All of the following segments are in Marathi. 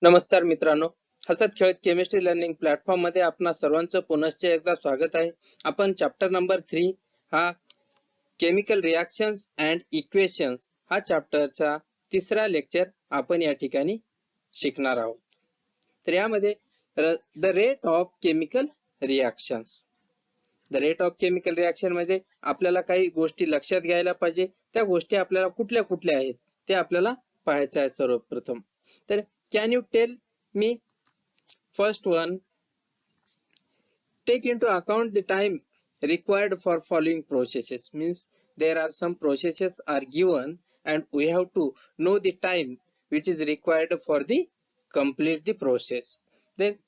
नमस्कार मित्रांनो, हसत खेळत केमिस्ट्री लर्निंग प्लॅटफॉर्म मध्ये आपणा सर्वांचं पुनश्च एकदा स्वागत आहे. आपण चॅप्टर नंबर 3 हा केमिकल रिएक्शन्स अँड इक्वेशन्स हा चॅप्टरचा तिसरा लेक्चर आपण या ठिकाणी शिकणार आहोत. तर यामध्ये the rate of chemical reactions मध्ये आपल्याला काही गोष्टी लक्षात घ्यायला पाहिजे. त्या गोष्टी आपल्याला कुठल्या कुठल्या आहेत ते आपल्याला पाहायचं आहे. सर्वप्रथम तर can you tell me first one, take into account the time required for following processes. Means there are some processes are given and we have to know the time which is required for the complete the process. Then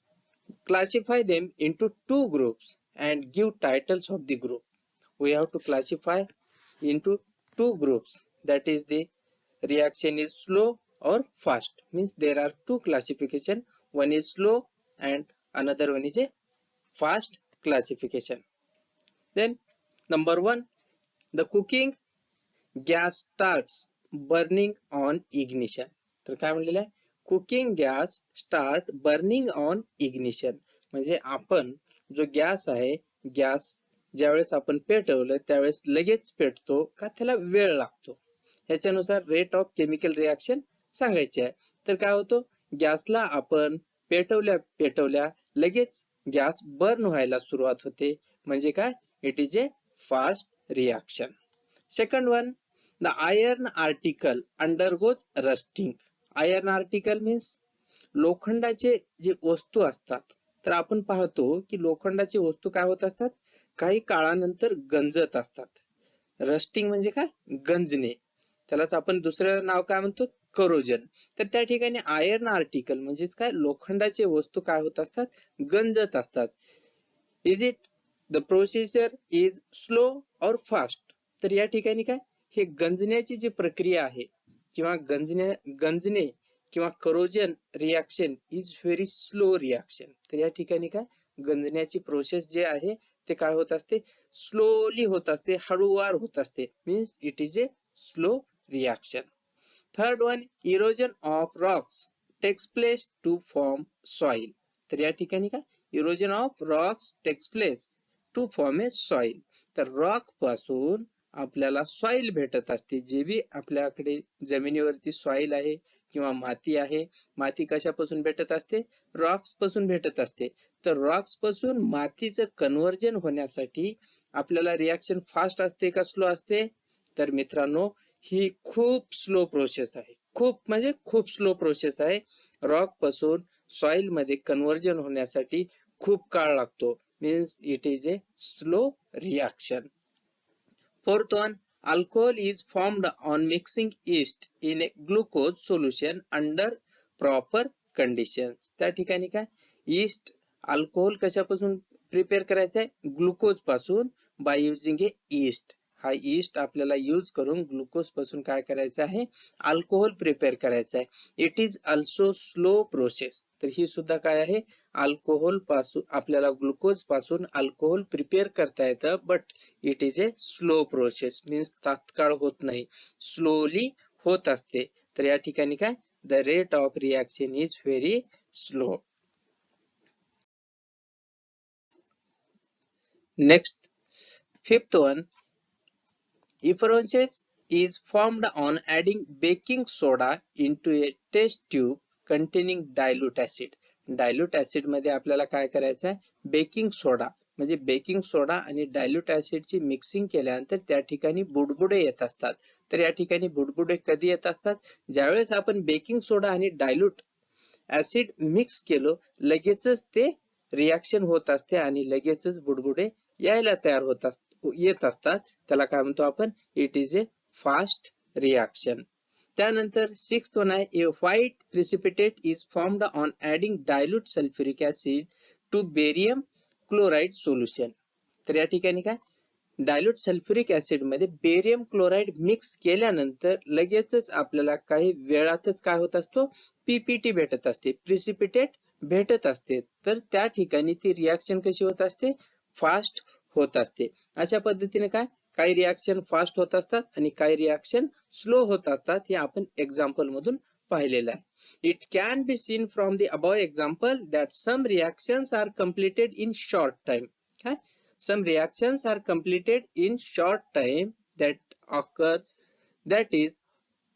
classify them into two groups and give titles of the group. We have to classify into two groups, that is the reaction is slow or fast. Means there are two classification, one is slow and another one is a fast classification. Then number 1, the cooking gas starts burning on ignition. तर काय म्हणलेलं आहे, cooking gas start burning on ignition. म्हणजे आपण जो गॅस आहे, गॅस ज्यावेळेस आपण पेटवलं त्यावेळेस लगेच पेटतो का त्याला वेळ लागतो, ह्याच्यानुसार रेट ऑफ केमिकल रिएक्शन सांगायचे आहे. तर काय होतं, गॅसला आपण पेटवल्या लगेच गॅस बर्न व्हायला सुरुवात होते, म्हणजे काय, it is a fast reaction. Second one, the iron article undergoes rusting. Iron article means लोखंडाचे जे वस्तू असतात. तर आपण पाहतो की लोखंडाचे वस्तू काय होत असतात, काही काळानंतर गंजत असतात. रस्टिंग म्हणजे काय, गंजणे. त्यालाच आपण दुसरं नाव काय म्हणतो, करोजन. तर त्या ठिकाणी आयर्न आर्टिकल म्हणजेच काय, लोखंडाचे वस्तू काय होत असतात, गंजत असतात. Is it the procedure is slow और फास्ट. तर या ठिकाणी काय, हे गंजण्याची जी प्रक्रिया आहे किंवा गंजणे किंवा corrosion reaction is very slow reaction. तर या ठिकाणी काय, गंजण्याची प्रोसेस जे आहे ते काय होत असते, स्लोली होत असते, हळूवार होत असते. Means it is a slow reaction. Third one, erosion of rocks takes place to form soil. तर या ठिकाणी काय, erosion of rocks takes place to form a soil. तर रॉक पासून आपल्याला सॉइल भेटत असते. जे बी आपल्याकडे जमिनीवरती सॉइल आहे किंवा माती आहे, माती कशापासून भेटत असते, रॉक्स पासून भेटत असते. तर रॉक्स पासून मातीचं कन्व्हर्जन होण्यासाठी आपल्याला रिएक्शन फास्ट असते का स्लो असते, तर मित्रांनो ही खूप स्लो प्रोसेस आहे. खूप म्हणजे खूप स्लो प्रोसेस आहे. रॉक पासून सॉइल मध्ये कन्व्हर्जन होण्यासाठी खूप काळ लागतो. Means it is a slow reaction. Fourth one, alcohol is formed on mixing yeast in a glucose solution under proper conditions. त्या ठिकाणी काय, yeast अल्कोहोल कशापासून प्रिपेअर करायचं आहे, ग्लुकोज पासून, बाय युजिंग ए yeast. हा yeast आपल्याला यूज करून ग्लुकोज पासून काय करायचं आहे, अल्कोहोल प्रिपेअर करायचं आहे. It is also slow process. तर ही सुद्धा काय आहे, अल्कोहोल पासून आपल्याला ग्लुकोज पासून अल्कोहोल प्रिपेअर करता येतं, but it is a slow process. Means तात्काळ होत नाही, स्लोली होत असते. तर या ठिकाणी काय, the rate of reaction is very slow. Next, fifth one, effervescence is formed on adding baking soda into a test tube containing dilute acid. Dilute acid मध्ये आपल्याला काय करायचं आहे, बेकिंग सोडा म्हणजे बेकिंग सोडा आणि डायल्यूट ऍसिडची मिक्सिंग केल्यानंतर त्या ठिकाणी बुडबुडे येत असतात. तर या ठिकाणी बुडबुडे कधी येत असतात, ज्यावेळेस आपण बेकिंग सोडा आणि डायल्यूट ऍसिड मिक्स केलं लगेचच ते रिएक्शन होत असते आणि लगेचच बुडबुडे यायला तयार येत असतात. त्याला काय म्हणतो आपण, it is a fast reaction. त्यानंतर सिक्स्थ वन आहे, a white precipitate is formed on adding dilute sulphuric acid to barium chloride solution. तर या ठिकाणी काय, डायल्यूट सल्फ्युरिक ऍसिड मध्ये बेरियम क्लोराइड मिक्स केल्यानंतर लगेचच आपल्याला काही वेळातच काय होत असतो, पीपीटी भेटत असते, प्रिसिपिटेट भेटत असते. तर त्या ठिकाणी ती रिएक्शन कशी होत असते, फास्ट होत असते. अशा पद्धतीने काय, काही रिएक्शन फास्ट होत असतात आणि काही रिएक्शन स्लो होत असतात. हे आपण एक्झाम्पल मधून पाहिलेला आहे. It can be seen from the above example that some reactions are completed in short time. Okay? Some reactions are completed in short time that is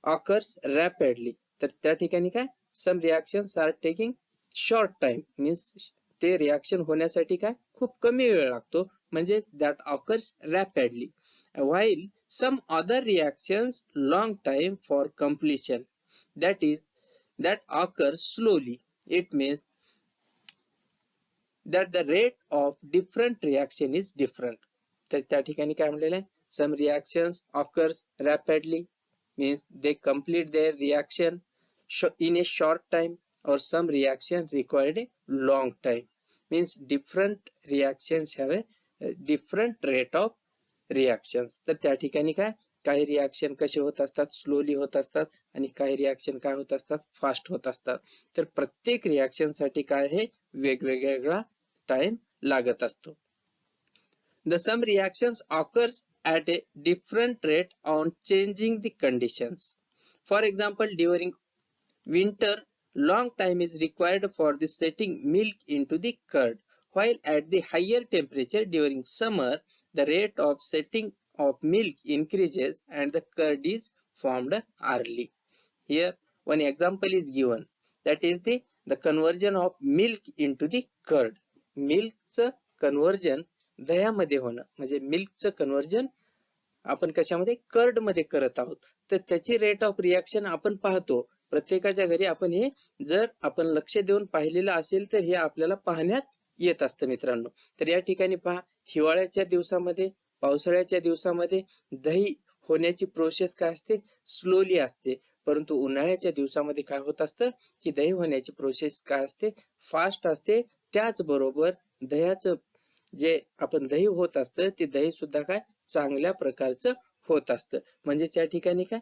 occurs rapidly. तर त्या ठिकाणी काय some reactions are taking short time means ते रिएक्शन होण्यासाठी काय खूप कमी वेळ लागतो, म्हणजे that occurs rapidly, while some other reactions long time for completion that occurs slowly. It means that the rate of different reaction is different. तर त्या ठिकाणी काय म्हणलेलं आहे, some reactions occurs rapidly means they complete their reaction in a short time, or some reactions required a long time means different reactions have a different rate of reactions. तर त्या ठिकाणी काय काही रिएक्शन कसे होत असतात, स्लोली होत असतात, आणि काही रिएक्शन काय होत असतात, फास्ट होत असतात. तर प्रत्येक रिएक्शन साठी काय आहे, वेगवेगळा टाइम लागत असतो. The some reactions occurs at a different rate on changing the conditions. For example, during winter, long time is required for the setting milk into the curd, while at the higher temperature during summer, the rate of setting of milk increases and the curd is formed early. Here one example is given, that is the conversion of milk into the curd. मिल्कचं कन्व्हर्जन दह्यामध्ये होणं, म्हणजे मिल्कचं कन्व्हर्जन आपण कशामध्ये, कर्ड मध्ये करत आहोत. तर त्याची रेट ऑफ रिएक्शन आपण पाहतो प्रत्येकाच्या घरी. आपण हे जर आपण लक्ष देऊन पाहिलेलं असेल तर हे आपल्याला पाहण्यात येत असतं मित्रांनो. तर या ठिकाणी पहा, हिवाळ्याच्या दिवसामध्ये, पावसाळ्याच्या दिवसामध्ये दही होण्याची प्रोसेस काय असते, स्लोली असते. परंतु उन्हाळ्याच्या दिवसामध्ये काय होत असतं की दही होण्याची प्रोसेस काय असते, फास्ट असते. त्याचबरोबर दह्याचं जे आपण दही होत असतं ते दही सुद्धा काय चांगल्या प्रकारचं होत असतं. म्हणजे त्या ठिकाणी काय,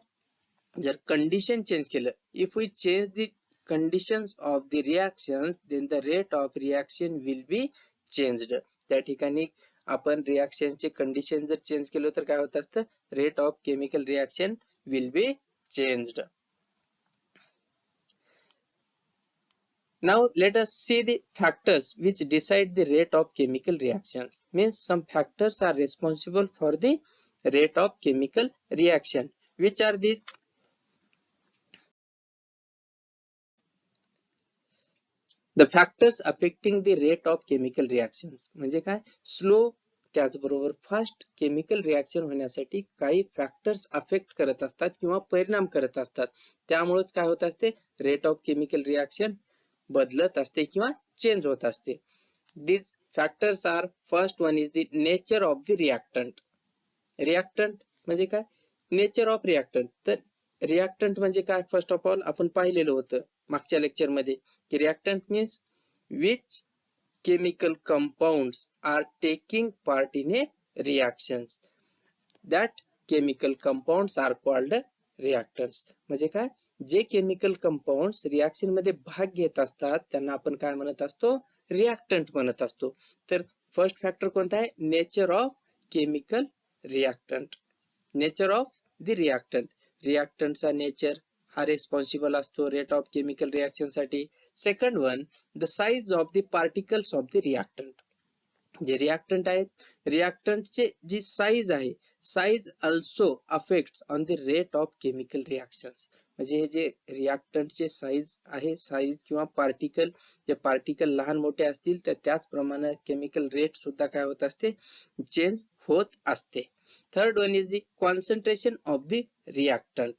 जर कंडिशन चेंज केलं, if we change the conditions of the reactions then the rate of reaction will be changed. त्या ठिकाणी आपण रिएक्शनचे कंडिशन जर चेंज केलं तर काय होत असतं, rate of chemical reaction will be changed. Now let us see the factors which decide the rate of chemical reactions. Means some factors are responsible for the rate of chemical reaction. Which are these? The factors affecting the rate of chemical reactions म्हणजे काय, स्लो त्याचबरोबर फास्ट केमिकल रिएक्शन होण्यासाठी काही फॅक्टर्स अफेक्ट करत असतात किंवा परिणाम करत असतात. त्यामुळेच काय होत असते, रेट ऑफ केमिकल रिएक्शन बदलत असते किंवा चेंज होत असते. These factors are, first one is the nature of the reactant. Reactant म्हणजे काय, नेचर ऑफ रिएक्टंट. तर रिएक्टंट म्हणजे काय, फर्स्ट ऑफ ऑल आपण पाहिलेलं होतं मागच्या लेक्चर मध्ये की reactant means which chemical compounds are taking part in a reactions, that chemical compounds are called reactants. म्हणजे काय, जे केमिकल कंपाउंड्स रिएक्शन मध्ये भाग घेत असतात त्यांना आपण काय म्हणत असतो, रिएक्टंट म्हणत असतो. तर फर्स्ट फॅक्टर कोणता आहे, nature of chemical reactant. Nature of the reactant, रिएक्टंटचा नेचर हा रेस्पॉन्सिबल असतो रेट ऑफ केमिकल रिएक्शन साठी. Second one, the size of the particles of the reactant. जे रिएक्टंट आहेत, रिएक्टंटचे जी साइज आहे, size also affects on the rate of chemical reactions. म्हणजे हे जे रिएक्टंटचे साइज आहे, साइज किंवा पार्टिकल, जे पार्टिकल लहान मोठे असतील तर त्याचप्रमाणे केमिकल रेट सुद्धा काय होत असते, चेंज होत असते. Third one is the concentration of the reactant.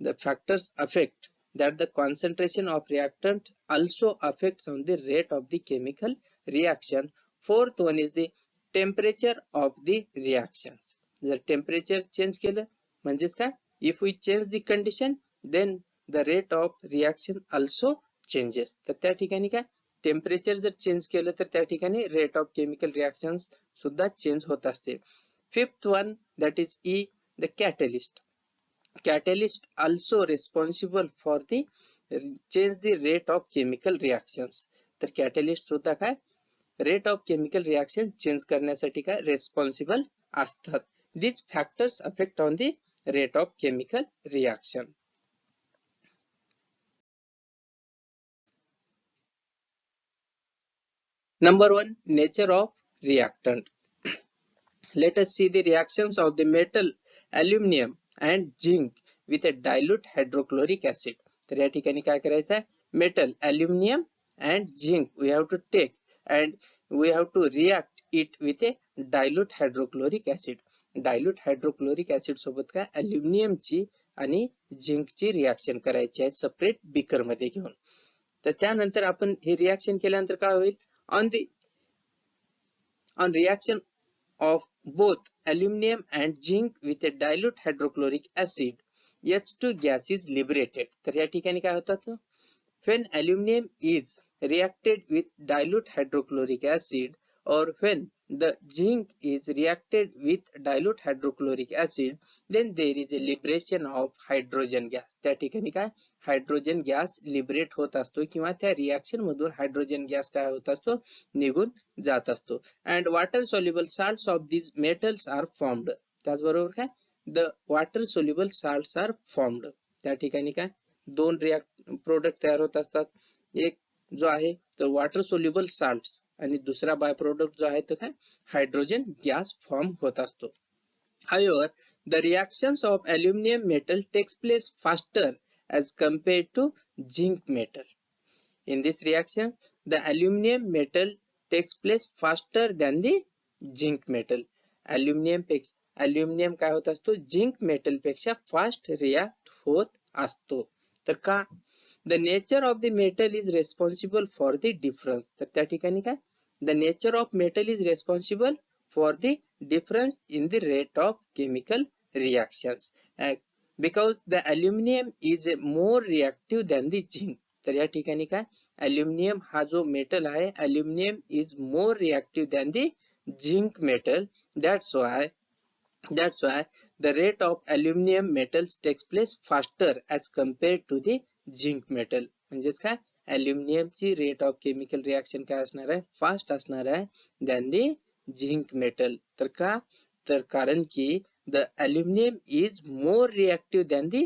The factors affect that the concentration of reactant also affects on the rate of the chemical reaction. Fourth one is the temperature of the reactions. जर temperature change केलं म्हणजेच काय, if we change the condition then the rate of reaction also changes. तर त्या ठिकाणी काय, टेम्परेचर जर चेंज केलं तर त्या ठिकाणी रेट ऑफ केमिकल रिएक्शन्स सुद्धा चेंज होत असते. Fifth one that is E, the catalyst. Catalyst also responsible for the change the rate of chemical reactions. तर कॅटलिस्ट सुद्धा काय, rate of chemical reaction change करण्यासाठी काय रेस्पॉन्सिबल असतात. These factors affect on the rate of chemical reaction. Number 1, nature of reactant. Let us see the reactions of the metal aluminum and zinc with a dilute hydrochloric acid. तर या ठिकाणी काय करायचं आहे, metal aluminum and zinc we have to take and we have to react it with a dilute hydrochloric acid. Dilute hydrochloric acid सोबत काय aluminum ची आणि झिंक ची रिएक्शन करायची आहे सेपरेट बीकर मध्ये घेऊन. तर त्यानंतर आपण हे रिएक्शन केल्यानंतर काय होईल, on reaction of both aluminum and zinc with a dilute hydrochloric acid, H2 gas is liberated. तर या ठिकाणी काय होतात, when aluminum is reacted with dilute hydrochloric acid or when the zinc is reacted with dilute hydrochloric acid, then there is a liberation of hydrogen gas. त्या ठिकाणी काय हायड्रोजन गॅस लिबरेट होत असतो किंवा त्या रिएक्शन मधून हायड्रोजन गॅस काय होत असतो, निघून जात असतो. and water soluble salts of these metals are formed. त्याचबरोबर काय the water soluble salts are formed. त्या ठिकाणी काय दोन प्रोडक्ट तयार होत असतात. एक जो आहे तो वॉटर सोल्युबल साल्ट्स आणि दुसरा बाय प्रोडक्ट जो आहे तो काय हायड्रोजन गॅस फॉर्म होत असतो. However, the reactions of aluminum metal takes place faster as compared to zinc metal. In this reaction, the aluminum metal takes place faster than the zinc metal. Aluminum काय होत असतो, झिंक मेटल पेक्षा फास्ट रिएक्ट होत असतो. तर का, the nature of the metal is responsible for the difference. तर त्या ठिकाणी काय the nature of metal is responsible for the difference in the rate of chemical reactions because the aluminum is more reactive than the zinc. तर या ठिकाणी काय aluminum हा जो मेटल आहे, aluminum is more reactive than the zinc metal. That's why the rate of aluminum metals takes place faster as compared to the zinc metal. म्हणजेच काय aluminum ची रेट ऑफ केमिकल रिएक्शन काय असणार आहे, फास्ट असणार आहे than the zinc metal. तर का, तर कारण की the aluminum is more reactive than the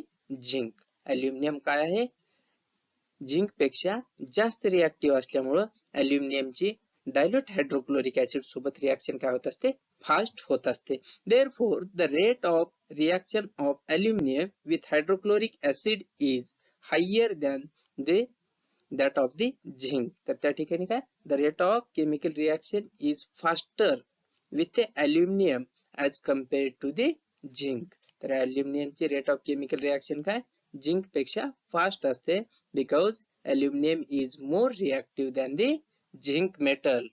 zinc. aluminum काय आहे, झिंक पेक्षा जास्त रिएक्टिव्ह असल्यामुळे अल्युमिनियम ची डायल्यूट हायड्रोक्लोरिक ऍसिड सोबत रिएक्शन काय होत असते, फास्ट होत असते. Therefore, the rate of reaction of aluminum with hydrochloric acid is higher than that of the zinc. तर त्या ठिकाणी काय the rate of chemical reaction is faster with the aluminum as compared to the zinc. तर अल्युमिनियम ची रेट ऑफ केमिकल रिएक्शन काय झिंक पेक्षा फास्ट असते because aluminum is more reactive than the zinc metal.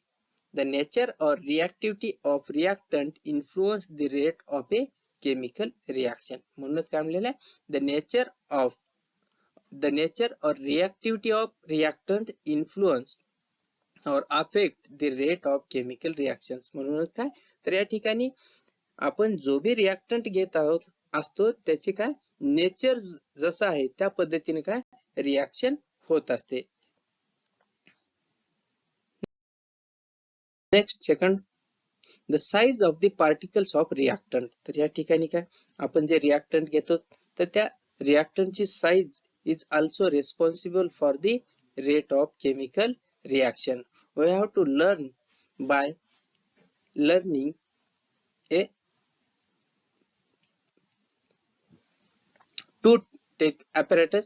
The nature or reactivity of reactant influence the rate of a chemical reaction. म्हणूनच काय म्हणलेलं आहे, the nature or reactivity of reactant influence or affect the rate of chemical reactions. म्हणूनच काय, तर या ठिकाणी आपण जो भी रिएक्टंट घेत आहोत असतो त्याची काय नेचर जसं आहे त्या पद्धतीने काय रिएक्शन होत असते. Next second, the size of the particles of reactant. तर या ठिकाणी काय आपण जे रिएक्टंट घेतो तर त्या रिएक्टंटची size is also responsible for the rate of chemical reaction. We have to learn by learning a two apparatus,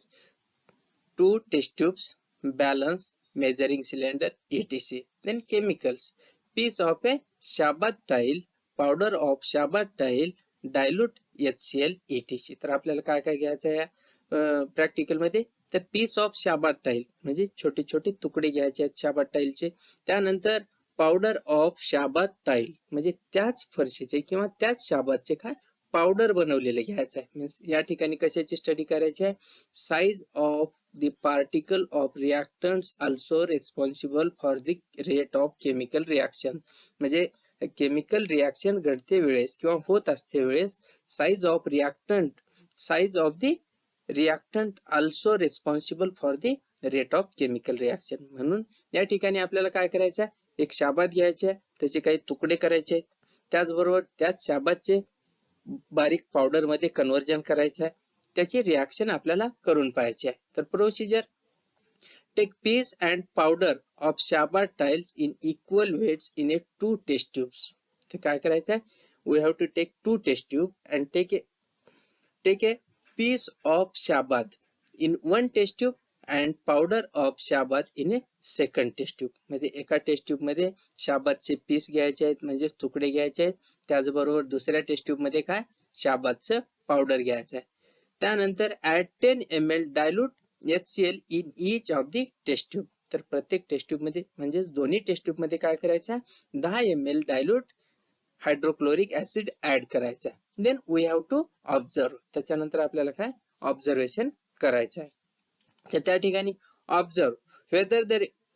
2 test tubes, balance, measuring cylinder, etc. Then chemicals, piece of a Shabbat tile, powder of Shabbat tile, dilute HCl, etc. तर आपल्याला काय काय घ्यायचं आहे प्रॅक्टिकल मध्ये, तर पीस ऑफ शाबात टाईल म्हणजे छोटे छोटे तुकडे घ्यायचे आहेत शाबात टाईलचे. त्यानंतर पावडर ऑफ शाबात टाईल म्हणजे त्याच फरशीचे किंवा त्याच शाबातचे काय पावडर बनवलेले घ्यायचं आहे. मीन्स या ठिकाणी कशाची स्टडी करायची आहे, size of the particle of reactants also responsible for the rate of chemical reaction. म्हणजे केमिकल रिएक्शन घडते वेळेस किंवा होत असते वेळेस size of the reactant also responsible for the rate of chemical reaction. म्हणून या ठिकाणी आपल्याला काय करायचं आहे, एक शाबात घ्यायचे, त्याचे काही तुकडे करायचे, त्याचबरोबर त्याच शाबातचे बारीक पावडर मध्ये कन्वर्जन करायचं आहे, त्याची रिएक्शन आपल्याला करून पाहायची आहे. तर procedure, take piece and powder of Shabbat tiles in equal weights in a 2 test tubes. तर काय करायचं आहे? We have to take 2 test tube and take a piece of Shabbat in 1 test tube and powder of Shabbat in a second test tube. म्हणजे एका टेस्ट ट्यूब मध्ये शाबातचे पीस घ्यायचे आहेत, म्हणजे तुकडे घ्यायचे आहेत. त्याचबरोबर दुसऱ्या टेस्ट ट्यूब मध्ये काय शाबातचं पावडर घ्यायचं आहे. त्यानंतर add 10 ml dilute HCl in each of the test tube. तर प्रत्येक टेस्ट ट्यूब मध्ये म्हणजे दोन्ही टेस्ट ट्यूब मध्ये काय करायचं आहे? 10 ml dilute hydrochloric acid add करायचा. Then we have to observe. त्याच्यानंतर आपल्याला काय ऑब्झर्वेशन करायचं आहे. तर त्या ठिकाणी observe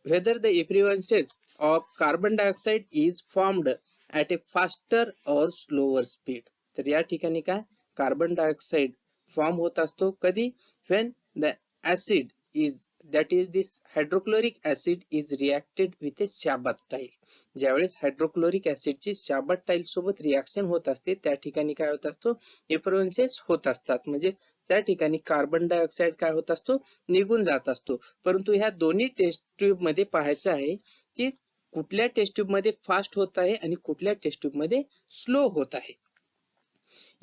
whether the effervescence of carbon dioxide is formed at a faster or slower speed. तर या ठिकाणी काय कार्बन डायऑक्साइड फॉर्म होत असतो कधी? when the acid is, that is this hydrochloric acid is reacted with a Shabbat tile. ज्यावेळेस हायड्रोक्लोरिक ऍसिड ची शाबात टाईल सोबत रिएक्शन होत असते त्या ठिकाणी काय होत असतो? एफरन्सेस होत असतात. म्हणजे त्या ठिकाणी कार्बन डायऑक्साइड काय होत असतो? निघून जात असतो. परंतु ह्या दोन्ही टेस्ट ट्यूब मध्ये पाहायचं आहे की कुठल्या टेस्ट ट्यूब मध्ये फास्ट होत आहे आणि कुठल्या टेस्ट ट्यूब मध्ये स्लो होत आहे.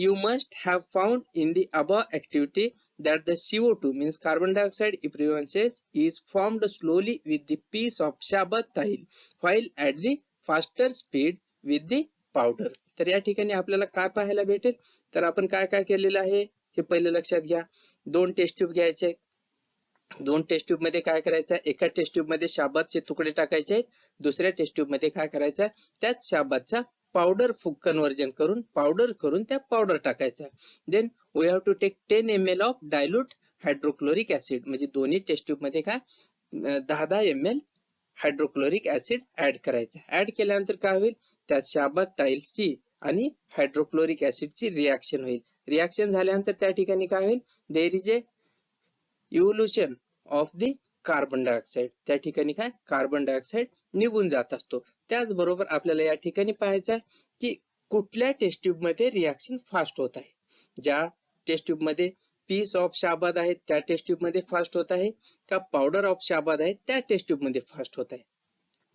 You must have found in the above activity that the CO2 means carbon dioxide effervescence is formed slowly with the piece of Shabbat tile while at the faster speed with the powder. तर या ठिकाणी आपल्याला काय पाहायला भेटेल? तर आपण काय काय केलेलं आहे हे पहिले लक्षात घ्या. 2 टेस्ट ट्यूब घ्यायचे. 2 टेस्ट ट्यूब मध्ये काय करायचं? एका टेस्ट ट्यूब मध्ये शाबातचे तुकडे टाकायचे आहेत, दुसऱ्या टेस्ट ट्यूब मध्ये काय करायचं? त्याच शाबातचा पावडर कन्वर्जन करून पावडर करून त्या पावडर टाकायचा. Then we have to take 10 ml of dilute hydrochloric acid. म्हणजे दोन्ही टेस्ट ट्यूब मध्ये काय 10 ml हायड्रोक्लोरिक ऍसिड ऍड करायचा. ऍड केल्यानंतर काय होईल? त्या शाबात टाइल्सची आणि हायड्रोक्लोरिक ऍसिडची रिएक्शन होईल. रिएक्शन झाल्यानंतर त्या ठिकाणी काय होईल? There is a evolution of the carbon dioxide. त्या ठिकाणी काय कार्बन डायऑक्साइड निघून जात असतो. त्याचबरोबर आपल्याला या ठिकाणी पाहायचं आहे की कुठल्या टेस्ट ट्यूब मध्ये रिएक्शन फास्ट होत आहे. ज्या टेस्ट ट्यूब मध्ये पीस ऑफ शाबाद आहे त्या टेस्ट ट्यूब मध्ये फास्ट होत आहे का पावडर ऑफ शाबाद आहे त्या टेस्ट ट्यूब मध्ये फास्ट होत आहे.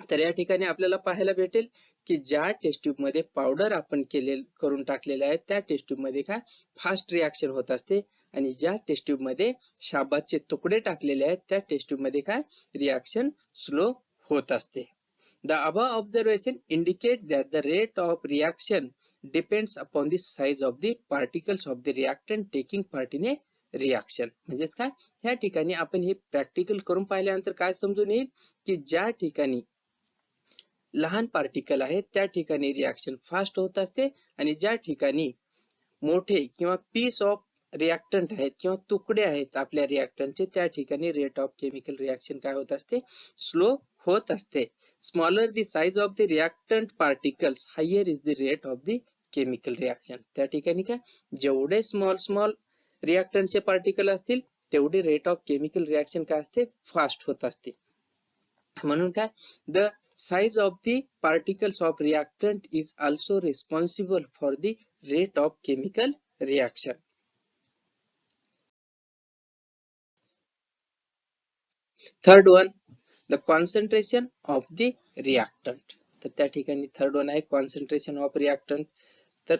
तर या ठिकाणी आपल्याला पाहायला भेटेल की ज्या टेस्ट ट्यूब मध्ये पावडर आपण करून टाकलेले आहे त्या टेस्ट ट्यूब मध्ये काय फास्ट रिएक्शन होत असते आणि ज्या टेस्ट ट्यूब मध्ये शाबातचे तुकडे टाकलेले आहेत त्या टेस्ट ट्यूब मध्ये काय रिएक्शन स्लो होत असते. The above observation indicate that the rate of reaction depends upon the size of the particles of the reactant taking part in a reaction. म्हणजेच काय ह्या ठिकाणी आपण हे प्रॅक्टिकल करून पाहिल्यानंतर काय समजून येईल की ज्या ठिकाणी लहान पार्टिकल आहेत त्या ठिकाणी रिएक्शन फास्ट होत असते आणि ज्या ठिकाणी मोठे किंवा पीस ऑफ रिएक्टंट आहेत किंवा तुकडे आहेत आपल्या रिएक्टंटचे त्या ठिकाणी रेट ऑफ केमिकल रिएक्शन काय होत असते? स्लो होत असते. Smaller the size of the reactant particles higher is the rate of the chemical reaction. त्या ठिकाणी काय जेवढे स्मॉल रिएक्टंटचे पार्टिकल असतील तेवढे रेट ऑफ केमिकल रिएक्शन काय असते? फास्ट होत असते. म्हणून काय the size of the particles of reactant is also responsible for the rate of chemical reaction. Third one, the concentration of the reactant. तर त्या ठिकाणी third one आहे concentration of reactant. तर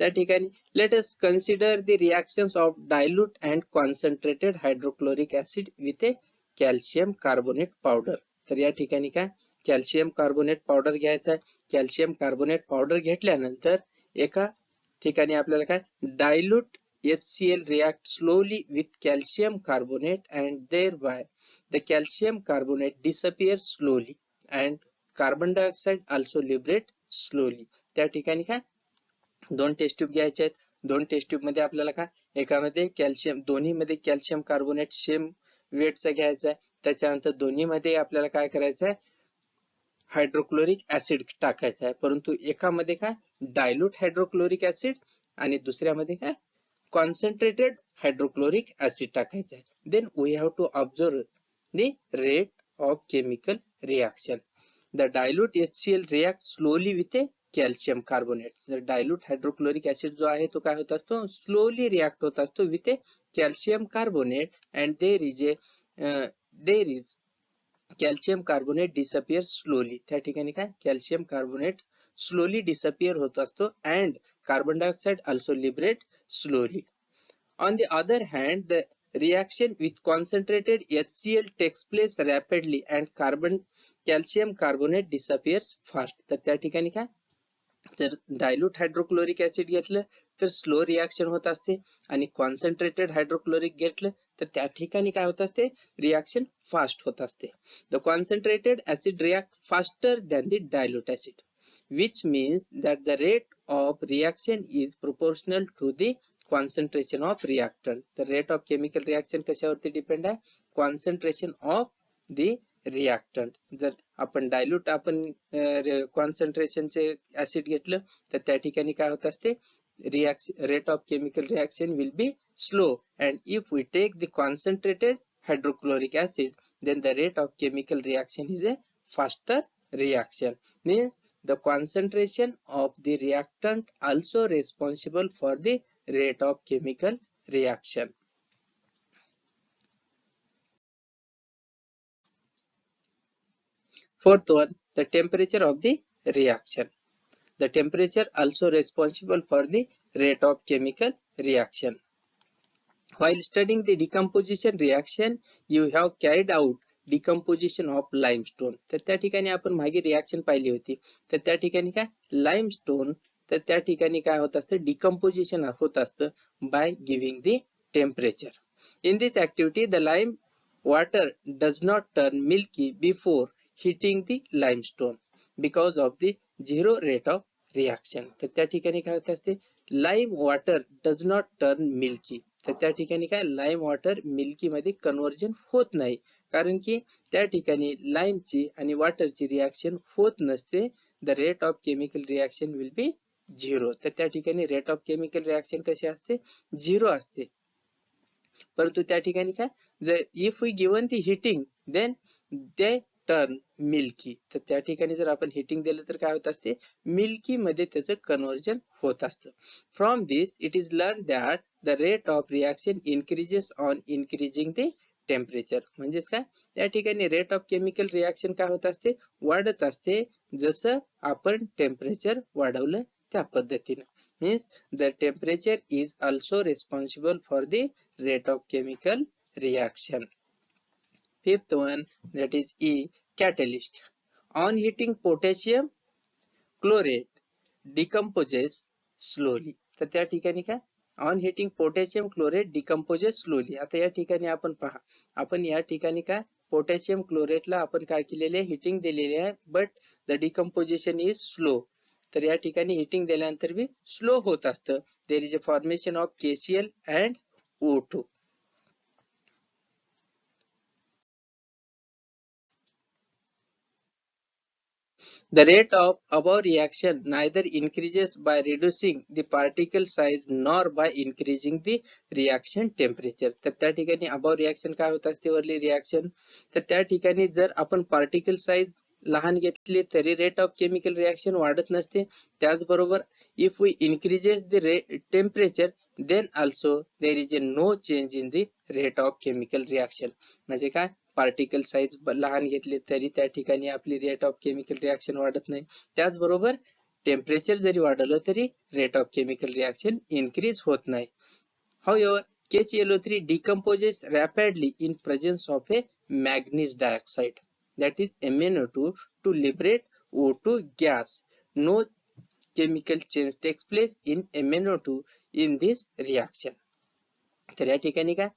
त्या ठिकाणी let us consider the reactions of dilute and concentrated hydrochloric acid with a calcium carbonate powder. तर या ठिकाणी काय कॅल्शियम कार्बोनेट पावडर घ्यायचा आहे. कॅल्शियम कार्बोनेट पावडर घेतल्यानंतर एका ठिकाणी आपल्याला काय dilute HCl react slowly with calcium carbonate and thereby the calcium carbonate disappears slowly and carbon dioxide also liberate slowly. त्या ठिकाणी काय 2 टेस्ट ट्यूब घ्यायचे आहेत. 2 टेस्ट ट्यूब मध्ये आपल्याला काय एकामध्ये कॅल्शियम दोन्ही मध्ये कॅल्शियम कार्बोनेट सेम वेटचा घ्यायचा आहे. त्याच्यानंतर दोन्ही मध्ये आपल्याला काय करायचं आहे हायड्रोक्लोरिक ऍसिड टाकायचा आहे. परंतु एकामध्ये काय डायल्यूट हायड्रोक्लोरिक ऍसिड आणि दुसऱ्यामध्ये काय कॉन्सन्ट्रेटेड हायड्रोक्लोरिक ऍसिड टाकायचं आहे. Then we have to observe the rate of chemical reaction. The dilute HCl react slowly with a calcium carbonate. जर डायल्यूट हायड्रोक्लोरिक ऍसिड जो आहे तो काय होत असतो स्लोली रिएक्ट होत असतो with a calcium carbonate and there is calcium carbonate disappear slowly. त्या ठिकाणी काय कॅल्शियम कार्बोनेट स्लोली डिसअपियर होत असतो and carbon dioxide also liberate slowly. On the other hand, the reaction with concentrated HCl takes place rapidly and calcium carbonate disappears fast. तर त्या ठिकाणी काय तर डायल्यूट हायड्रोक्लोरिक ऍसिड घेतलं तर स्लो रिॲक्शन होत असते आणि कॉन्सन्ट्रेटेड हायड्रोक्लोरिक घेतलं तर त्या ठिकाणी काय होत असते रिॲक्शन फास्ट होत असते. The concentrated acid react faster than the dilute acid which means that the rate of reaction is proportional to the concentration of reactant. The rate of chemical reaction कशावरती डिपेंड आहे concentration of the reactant. जर आपण डायल्यूट आपण कॉन्सन्ट्रेशनचे ऍसिड घेतलं तर त्या ठिकाणी काय होत असते reaction rate of chemical reaction will be slow and if we take the concentrated hydrochloric acid then the rate of chemical reaction is a faster reaction. Means the concentration of the reactant also responsible for the rate of chemical reaction. Fourth one, the temperature of the reaction. The temperature also responsible for the rate of chemical reaction. While studying the decomposition reaction, you have carried out decomposition of limestone. तर त्या ठिकाणी आपण मागे रिॲक्शन पाहिली होती तर त्या ठिकाणी काय लाइमस्टोन तर त्या ठिकाणी काय होत असतं डिकम्पोजिशन होत असतं by giving the temperature. In this activity the lime water does not turn milky before heating the limestone because of the zero rate of reaction. तर त्या ठिकाणी काय होत असते lime water does not turn milky. तर त्या ठिकाणी काय लाइम वॉटर मिल्की मध्ये कन्व्हर्जन होत नाही कारण की त्या ठिकाणी लाइमची आणि वॉटरची रिॲक्शन होत नसते. The rate of chemical reaction will B zero. तर त्या ठिकाणी रेट ऑफ केमिकल रिॲक्शन कशी असते झिरो असते. परंतु त्या ठिकाणी काय जर if we given the heating then they turn milky. तर त्या ठिकाणी जर आपण हिटिंग दिलं तर काय होत असते मिल्की मध्ये त्याचं कन्व्हर्जन होत असतं. From this it is learn that the rate of reaction increases on increasing the temperature. म्हणजेच काय या ठिकाणी रेट ऑफ केमिकल रिॲक्शन काय होत असते वाढत असते जसं आपण टेम्परेचर वाढवलं त्या पद्धतीने. Means the temperature is also responsible for the rate of chemical reaction. Fifth one, that is E, catalyst. On heating potassium chlorate decomposes slowly. तर त्या ठिकाणी काय on heating potassium chlorate decomposes slowly. आता या ठिकाणी आपण पहा आपण या ठिकाणी काय पोटॅशियम क्लोरेटला आपण काय केलेले हिटिंग दिलेले आहे but the decomposition is slow. तर या ठिकाणी हिटिंग दिल्यानंतर बी स्लो होत असतं. There is a formation of KCl and O2. The rate of above reaction neither increases by reducing the particle size nor by increasing the reaction temperature. तर त्या ठिकाणी above reaction काय होत असते वरली रिॲक्शन तर त्या ठिकाणी जर आपण पार्टिकल साइज लहान घेतली तरी रेट ऑफ केमिकल रिॲक्शन वाढत नसते. त्याचबरोबर if we increases the temperature then also there is a no change in the rate of chemical reaction. म्हणजे काय पार्टिकल साइज लहान घेतले तरी त्या ठिकाणी आपली रेट ऑफ केमिकल रिॲक्शन वाढत नाही. त्याचबरोबर टेम्परेचर जरी वाढवलं तरी rate of chemical reaction increase होत नाही. However, KClO3 decomposes rapidly in presence of a manganese dioxide that is MnO2 to liberate O2 gas. No chemical change takes place in MnO2 in this reaction. तर या ठिकाणी काय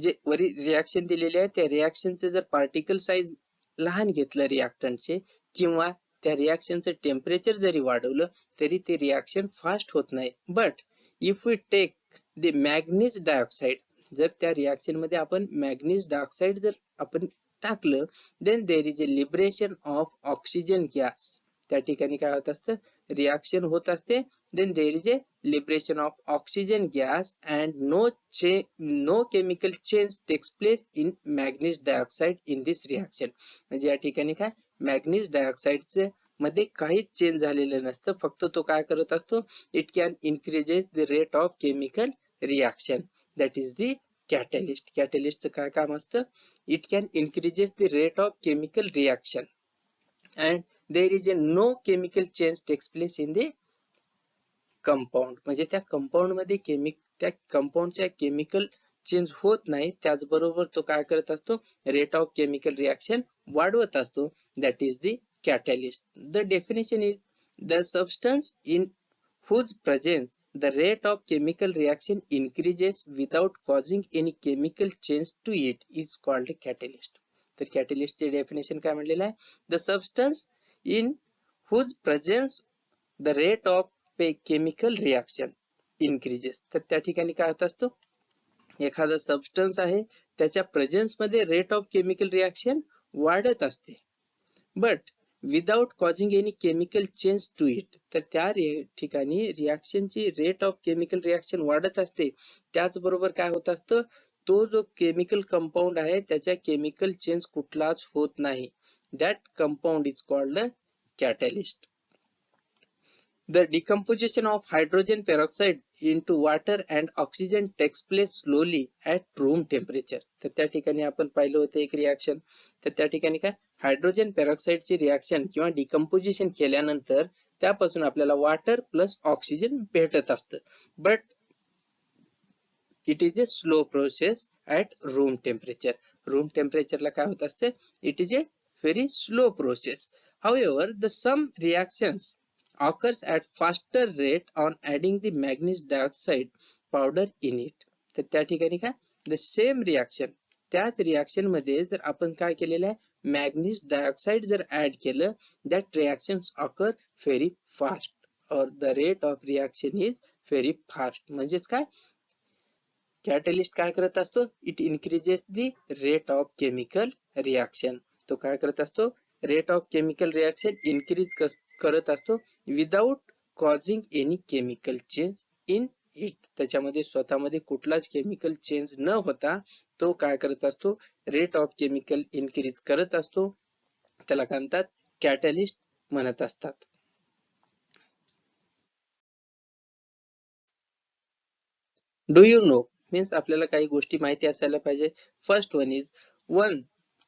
जे वरी रिॲक्शन दिलेले आहे त्या रिॲक्शनचे जर पार्टिकल साइज लहान घेतलं रिॲक्टंटचे किंवा त्या रिॲक्शनचं टेम्परेचर जरी वाढवलं तरी ते रिॲक्शन फास्ट होत नाही. But if we take the manganese dioxide जर त्या रिॲक्शन मध्ये आपण मॅग्नीज डायऑक्साइड जर आपण टाकलं then there is a liberation of oxygen gas. त्या ठिकाणी काय होत असतं रिॲक्शन होत असते then there is a liberation of oxygen gas and no chemical change takes place in manganese dioxide in this reaction. म्हणजे या ठिकाणी काय manganese dioxide मध्ये काहीच चेंज झालेलं नसतं फक्त तो काय करत असतो it can increases the rate of chemical reaction that is the catalyst. कॅटलिस्टचं काय काम असतं? It can increases the rate of chemical reaction and there is a no chemical change takes place in the compound. म्हणजे त्या कंपाऊंड मध्ये त्या कंपाऊंडच्या केमिकल चेंज होत नाही, त्याचबरोबर तो काय करत असतो? रेट ऑफ केमिकल रिॲक्शन वाढवत असतो. That is the catalyst. The definition is the substance in whose presence the rate of chemical reaction increases without causing any chemical change to it is called a catalyst. तर catalyst चे डेफिनेशन काय म्हणलेलं आहे? The substance in whose presence the rate of chemical reaction increases. तर त्या ठिकाणी काय होत असतो? एखादा सबस्टन्स आहे, त्याच्या प्रेझेन्स मध्ये रेट ऑफ केमिकल रिॲक्शन वाढत असते, but without causing any chemical change to it. तर त्या ठिकाणी रिॲक्शनची रेट ऑफ केमिकल रिॲक्शन वाढत असते, त्याचबरोबर काय होत असतं? तो जो केमिकल कंपाऊंड आहे त्याच्या केमिकल चेंज कुठलाच होत नाही. That compound is called catalyst. The decomposition of hydrogen peroxide into water and oxygen takes place slowly at room temperature. तर त्या ठिकाणी आपण पाहिलं होतं एक रिॲक्शन. तर त्या ठिकाणी काय? हायड्रोजन पेरॉक्साईडची रिॲक्शन किंवा डिकम्पोजिशन केल्यानंतर त्यापासून आपल्याला वॉटर प्लस ऑक्सिजन भेटत असतं, but it is a slow process at room temperature. Room टेम्परेचरला काय होत असते? It is a very slow process. However, the some reactions occurs at faster rate on adding the manganese dioxide powder in it. तर त्या ठिकाणी काय? the same reaction, त्याच रिॲक्शन मध्ये जर आपण काय केलेलं आहे? मॅग्नीज डायऑक्साइड जर ऍड केलं, that reactions occur very fast or the rate of reaction is very fast. म्हणजेच काय? कॅटलिस्ट काय करत असतो? It increases the rate of chemical reaction. तो काय करत असतो? Rate of chemical reaction increase करत असतो without causing any chemical change in it. त्याच्यामध्ये स्वतःमध्ये कुठलाच केमिकल चेंज न होता तो काय करत असतो? रेट ऑफ केमिकल इन्क्रीज करत असतो. त्याला काय म्हणतात? कॅटलिस्ट म्हणत असतात. डू यू नो मीन्स आपल्याला काही गोष्टी माहिती असायला पाहिजे. First one is one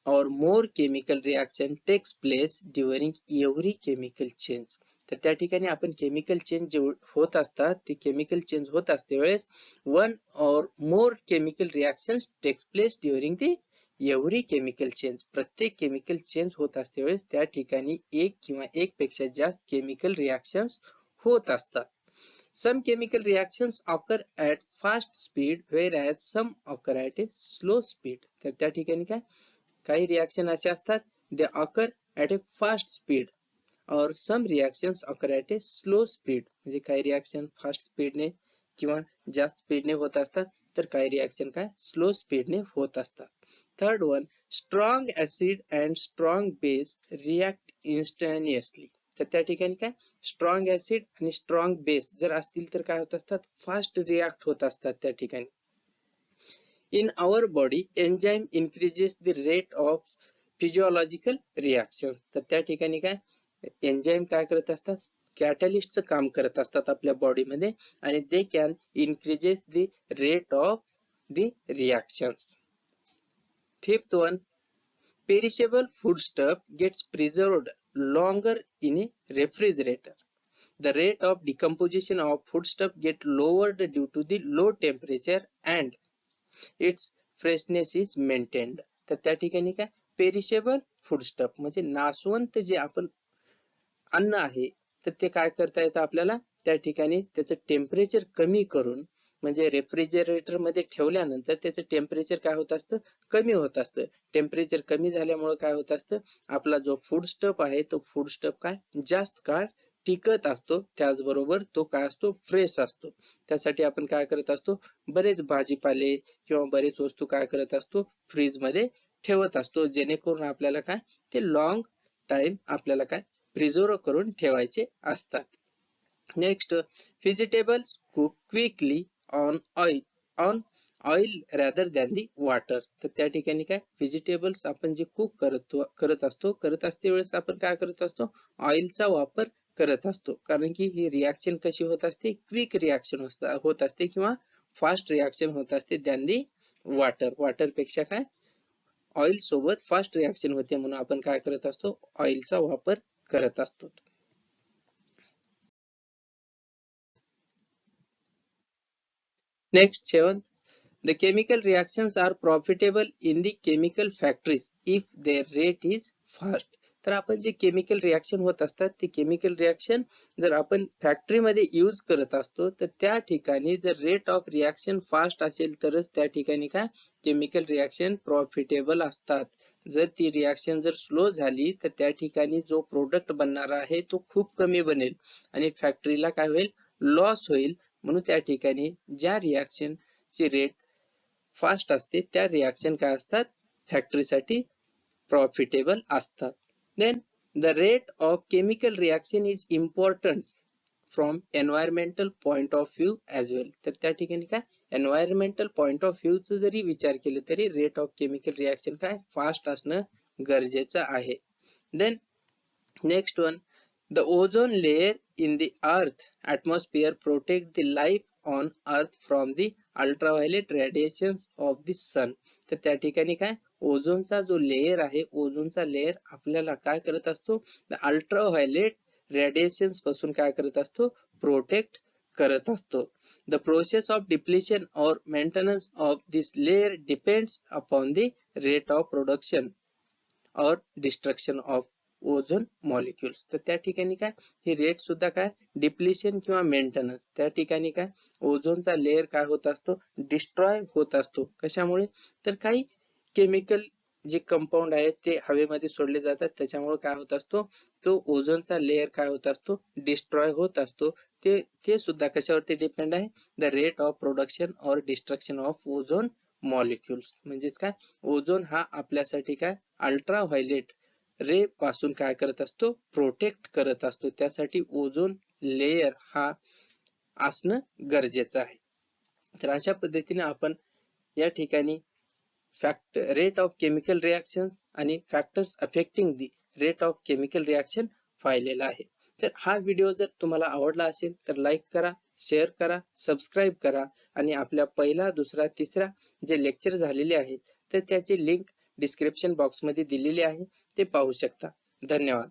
or more chemical reaction takes place during every chemical change. तर त्या ठिकाणी आपण केमिकल चेंज होत असतात, ते केमिकल चेंज होत असते वेळेस one or more chemical reactions takes place during the every chemical change. प्रत्येक केमिकल चेंज होत असते वेळेस त्या ठिकाणी एक किंवा एक पेक्षा जास्त केमिकल रिॲक्शन्स होत असतात. Some chemical reactions occur at fast speed whereas some occur at a slow speed. तर त्या ठिकाणी काय? काही रिॲक्शन असे असतात, they occur at a fast speed or some reactions occur at a slow speed. म्हणजे काही रिॲक्शन फास्ट स्पीडने किंवा जास्त स्पीडने होत असतात, तर काही रिॲक्शन काय? स्लो स्पीडने होत असतात. Third one, strong acid and strong base react instantaneously. तर त्या ठिकाणी काय? स्ट्रॉंग ऍसिड आणि स्ट्रॉंग बेस जर असतील तर काय होत असतात? फास्ट रिॲक्ट होत असतात त्या ठिकाणी. In our body, enzyme increases the rate of physiological reactions. तर त्या ठिकाणी काय? एन्झाईम काय करत असतात? कॅटलिस्टचं काम करत असतात आपल्या बॉडीमध्ये आणि they can increases the rate of the reactions. Fifth one, perishable foodstuff gets preserved longer in a refrigerator. The rate of decomposition of foodstuff get lowered due to the low temperature and its freshness is maintained. तर त्या ठिकाणी काय? पेरिशेबल फूडस्टफ म्हणजे नाशवंत जे आपण अन्न आहे, तर ते काय करता येतं आपल्याला? त्या ठिकाणी त्याचं टेम्परेचर कमी करून, म्हणजे रेफ्रिजरेटर मध्ये ठेवल्यानंतर त्याचं टेम्परेचर काय होत असतं? कमी होत असतं. टेम्परेचर कमी झाल्यामुळे काय होत असतं? आपला जो फूडस्टफ आहे तो फूडस्टफ काय? जास्त काळ टिकत असतो, त्याचबरोबर तो काय असतो? फ्रेश असतो. त्यासाठी आपण काय करत असतो? बरेच भाजीपाले किंवा बरेच वस्तू काय करत असतो? फ्रीज मध्ये ठेवत असतो, जेणेकरून आपल्याला काय? ते लॉंग टाइम आपल्याला काय? प्रिझर्व करून ठेवायचे असतात. Next, vegetables cook quickly on oil rather than the water. तर त्या ठिकाणी काय? व्हेजिटेबल्स आपण जे कुक करत असते वेळेस आपण काय करत असतो? ऑइलचा वापर करत असतो, कारण की ही रिॲक्शन कशी होत असते? क्विक रिॲक्शन होत असते किंवा फास्ट रिॲक्शन होत असते दॅन दी वॉटर पेक्षा काय ऑइल सोबत फास्ट रिॲक्शन होते, म्हणून आपण काय करत असतो, ऑइलचा वापर करत असतो. Next 7th, the chemical reactions are profitable in the chemical factories if their rate is fast. तर आपण जे केमिकल रिॲक्शन होत असतात ते केमिकल रिॲक्शन जर आपण फॅक्टरीमध्ये यूज करत असतो तर त्या ठिकाणी जर रेट ऑफ रिॲक्शन फास्ट असेल तरच त्या ठिकाणी काय केमिकल रिॲक्शन प्रॉफिटेबल असतात. जर ती रिॲक्शन जर स्लो झाली तर त्या ठिकाणी जो प्रोडक्ट बनणार आहे तो खूप कमी बनेल आणि फॅक्टरीला काय होईल, लॉस होईल. म्हणून त्या ठिकाणी ज्या रिॲक्शन ची रेट फास्ट असते त्या रिॲक्शन काय असतात, फॅक्टरीसाठी प्रॉफिटेबल असतात. Then the rate of chemical reaction is important from environmental point of view as well. तर त्या ठिकाणी काय एन्व्हायरमेंटल पॉइंट ऑफ व्ह्यू चा जरी विचार केला तरी रेट ऑफ केमिकल रिॲक्शन काय फास्ट असणं गरजेचं आहे. Then next one, the ozone layer in the earth atmosphere protect the life on earth from the ultraviolet radiations of the sun. तर त्या ठिकाणी काय ओझोनचा जो लेयर आहे, ओझोनचा लेयर आपल्याला काय करत असतो, अल्ट्राव्हायलेट रेडिएशन्स पासून काय करत असतो, प्रोटेक्ट करत असतो. The process of depletion or maintenance of this layer depends upon the rate of production or destruction of ozone molecules. तर त्या ठिकाणी काय ही रेट सुद्धा काय डिप्लिशन किंवा मेंटेनन्स, त्या ठिकाणी काय ओझोनचा लेयर काय होत असतो, डिस्ट्रॉय होत असतो. कशामुळे, तर काही केमिकल जे कंपाऊंड आहेत ते हवेमध्ये सोडले जातात, त्याच्यामुळे काय होत असतो, तो ओझोनचा लेयर काय होत असतो, डिस्ट्रॉय होत असतो. ते सुद्धा कशावरती डिपेंड आहे, द रेट ऑफ प्रोडक्शन और डिस्ट्रक्शन ऑफ ओझोन मॉलिक्युल्स. म्हणजेच काय ओझोन हा आपल्यासाठी काय अल्ट्राव्हायलेट रे पासून काय करत असतो, प्रोटेक्ट करत असतो. त्यासाठी ओझोन लेयर हा असणं गरजेचं आहे. तर अशा पद्धतीने आपण या ठिकाणी रेट ऑफ केमिकल रिॲक्शन्स आणि factors affecting the rate of chemical reaction पाहिलेला आहे. तर हा व्हिडिओ जर तुम्हाला आवडला असेल तर लाईक करा, शेअर करा, सबस्क्राईब करा आणि आपल्या पहिला, दुसरा, तिसरा जे लेक्चर झालेले आहेत तर त्याची लिंक डिस्क्रिप्शन बॉक्स मध्ये दिलेली आहे, ते पाहू शकता. धन्यवाद.